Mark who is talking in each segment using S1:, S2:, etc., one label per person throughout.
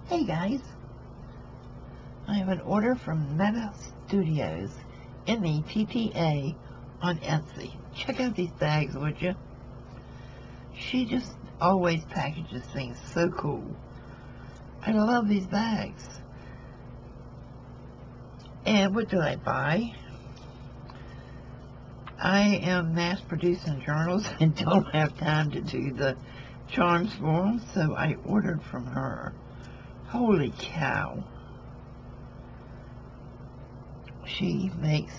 S1: Hey guys, I have an order from Metta Studios, Metta, on Etsy. Check out these bags, would you? She just always packages things so cool. I love these bags. And what did I buy? I am mass producing journals and don't have time to do the charms for them, so I ordered from her. Holy cow. She makes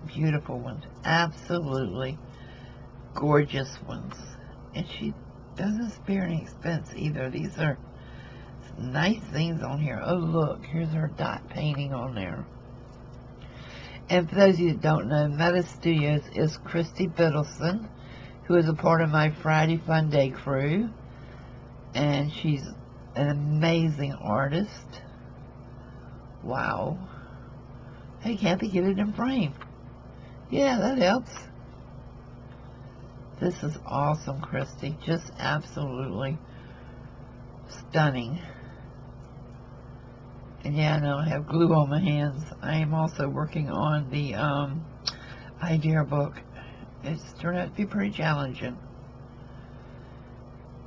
S1: beautiful ones, absolutely gorgeous ones. And she doesn't spare any expense either. These are nice things on here. Oh look, here's her dot painting on there. And for those of you that don't know, Metta Studios is Kristie Bittleson, who is a part of my Friday Fun Day crew. And she's an amazing artist. Wow. Hey, Kathy, get it in frame. Yeah, that helps. This is awesome, Kristie. Just absolutely stunning. And yeah, I know I have glue on my hands. I am also working on the idea book. It's turned out to be pretty challenging.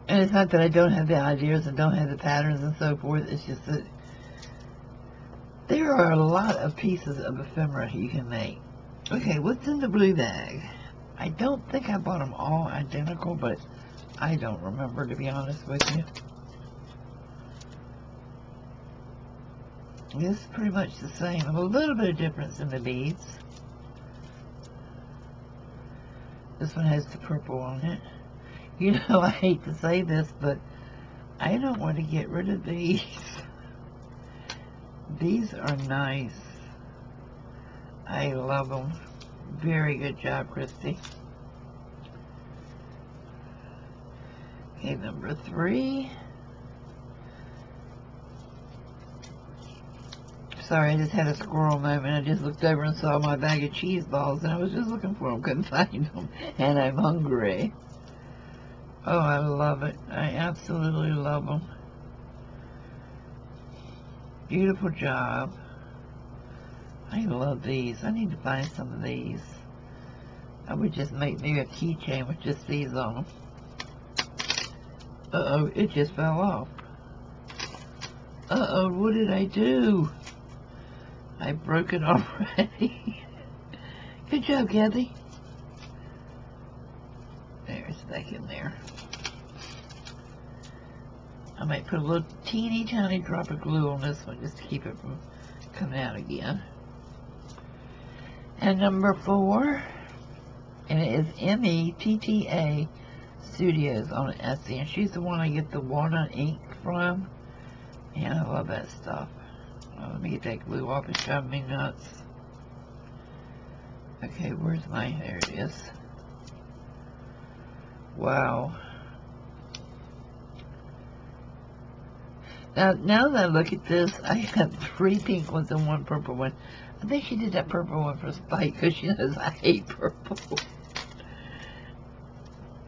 S1: And it's not that I don't have the ideas and don't have the patterns and so forth. It's just that there are a lot of pieces of ephemera you can make. Okay, what's in the blue bag? I don't think I bought them all identical, but I don't remember, to be honest with you. It's pretty much the same. A little bit of difference in the beads. This one has the purple on it. You know, I hate to say this, but I don't want to get rid of these. These are nice. I love them. Very good job, Kristie. Okay, number 3. Sorry, I just had a squirrel moment. I just looked over and saw my bag of cheese balls, and I was just looking for them, couldn't find them, and I'm hungry. Oh, I love it. I absolutely love them. Beautiful job. I love these. I need to find some of these. I would just make maybe a keychain with just these on them. Uh-oh, it just fell off. Uh-oh, what did I do? I broke it already. Good job, Kathy. There, it's back in there. I might put a little teeny tiny drop of glue on this one just to keep it from coming out again. And number 4, and it is Metta Studios on Etsy, and she's the one I get the walnut ink from, and I love that stuff. Well, let me get that glue off. It's driving me nuts. Okay, where's my, there it is. Wow. Now that I look at this, I have 3 pink ones and 1 purple one. I think she did that purple one for spite because she knows I hate purple.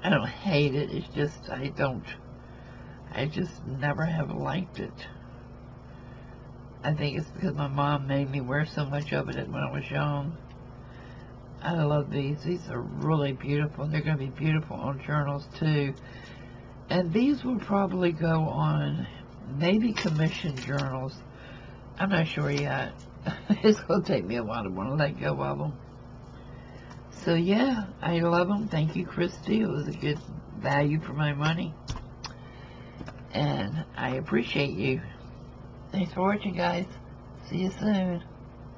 S1: I don't hate it, it's just I just never have liked it. I think it's because my mom made me wear so much of it when I was young. I love these. These are really beautiful. They're going to be beautiful on journals too. And these will probably go on maybe commissioned journals. I'm not sure yet. It's going to take me a while to want to let go of them. So yeah, I love them. Thank you, Kristie. It was a good value for my money. And I appreciate you. Thanks for watching, guys. See you soon.